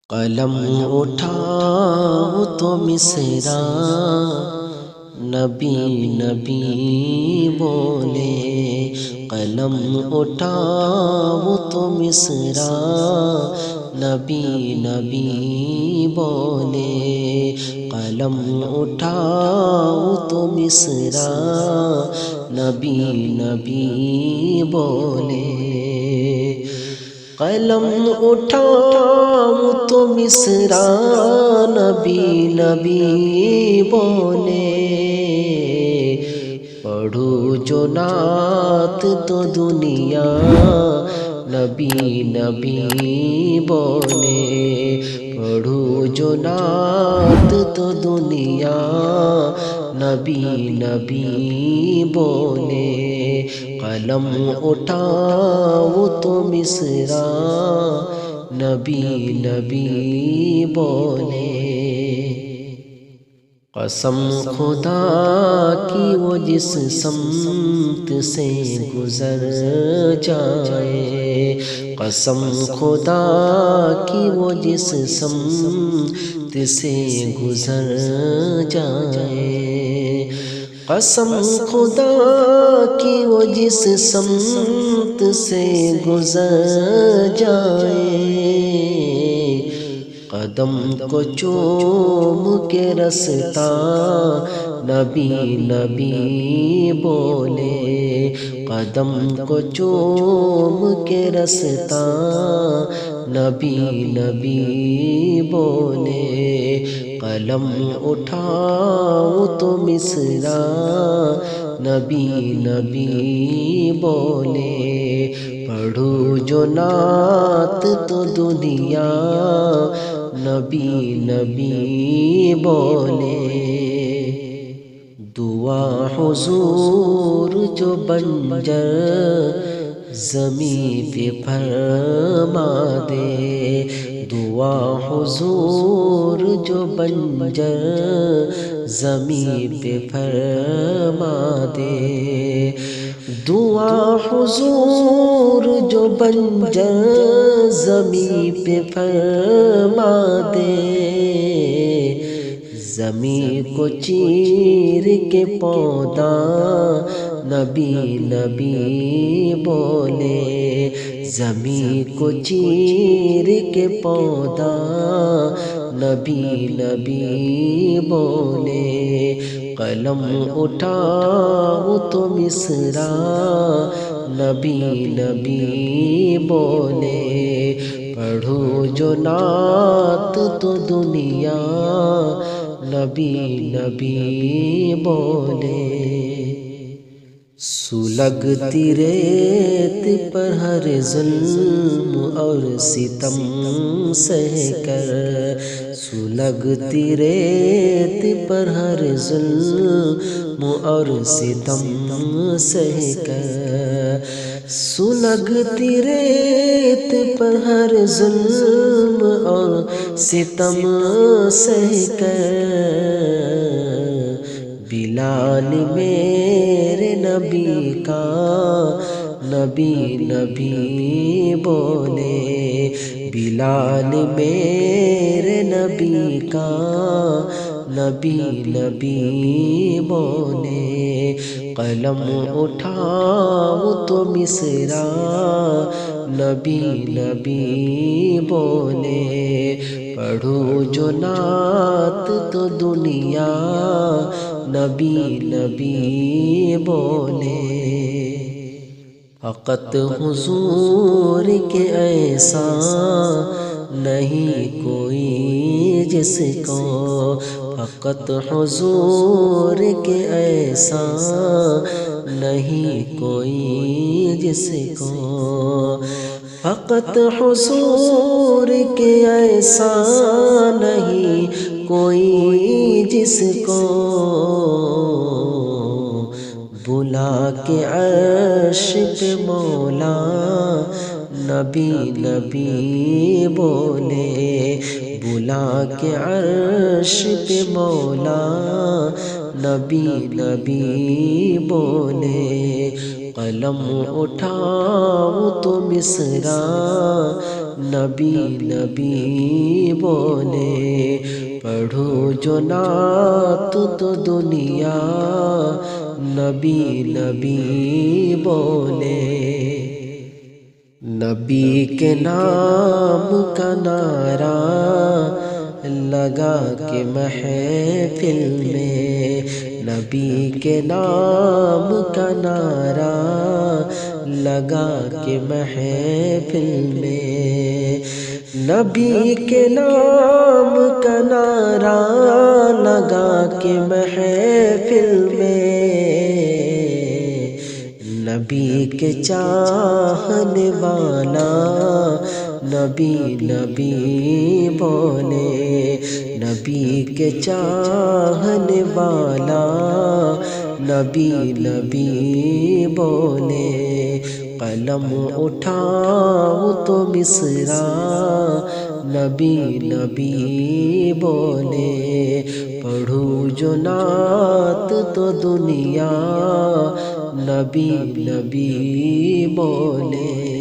قلم اٹھاؤ تو مصرع نبی نبی بولے، قلم اٹھاؤ تو مصرع نبی نبی بولے، قلم اٹھاؤ تو مصرع نبی نبی بولے، قلم اٹھاؤ تو مصرع نبی نبی بولے، پڑھو جو نعت تو دنیا نبی نبی بولے، پڑھو جو نعت تو دنیا نبی نبی بولے، قلم اٹھاؤ تو مصرع نبی نبی بولے، قسم خدا کی وہ جس سمت سے گزر جائے، قسم خدا کی وہ جس سمت سے گزر جائے، قسم خدا کی وہ جس سمت سے گزر جائے، قدم کو چوم کے رستا نبی نبی بولے، قدم کو چوم کے رستا نبی نبی بولے، قلم اٹھاؤ تو مصرع نبی نبی بولے، پڑھو جو نعت تو دنیا نبی نبی بولے، دعا حضور جو بنجر زمیں پہ فرما دے، دعا حضور جو بنجر زمیں پہ فرما دے، دعا حضور جو بنجر زمیں پہ فرما دے، زمیں کو چیر کے پودا نبی نبی بولے، زمیں کو چیر کے پودا نبی نبی بولے، قلم اٹھاؤ تو مصرع نبی نبی بولے، پڑھو جو نعت تو دنیا نبی نبی بولے، سلگتی ریت پر ہر ظلم اور ستم سہ کر، سلگتی ریت پر ہر ظلم اور ستم سہ کر، سلگتی ریت پر ہر ظلم اور ستم سہ کر، بلال میرے نبی کا نبی نبی بولے، بلال میرے نبی کا نبی نبی بولے، قلم اٹھاؤ تو مصرع نبی نبی بولے، پڑھو جو نعت تو دنیا نبی نبی بولے، فقط حضور کے ایسا نہیں کوئی جس کو، فقط حضور کے ایسا نہیں کوئی جس کو، فقط حضور کے ایسا نہیں کوئی جس کو، بلا کے عرش پہ مولا نبی نبی بولے، بلا کے عرش پہ مولا نبی نبی بولے، قلم اٹھاؤ تو مصرع نبی نبی بولے، پڑھو جو نعت تو دنیا نبی نبی بولے۔ نبی کے نام کا نعرہ لگا کے محفل میں، نبی کے نام کا نعرہ لگا کے محفل میں، نبی کے نام کا نعرہ لگا کے محفل میں، نبی کے چاہنے والا نبی نبی بولے، نبی کے چاہنے والا نبی نبی بولے۔ قلم اٹھاؤ تو مصرع نبی نبی بولے، پڑھو جو نعت تو دنیا نبی نبی بولے۔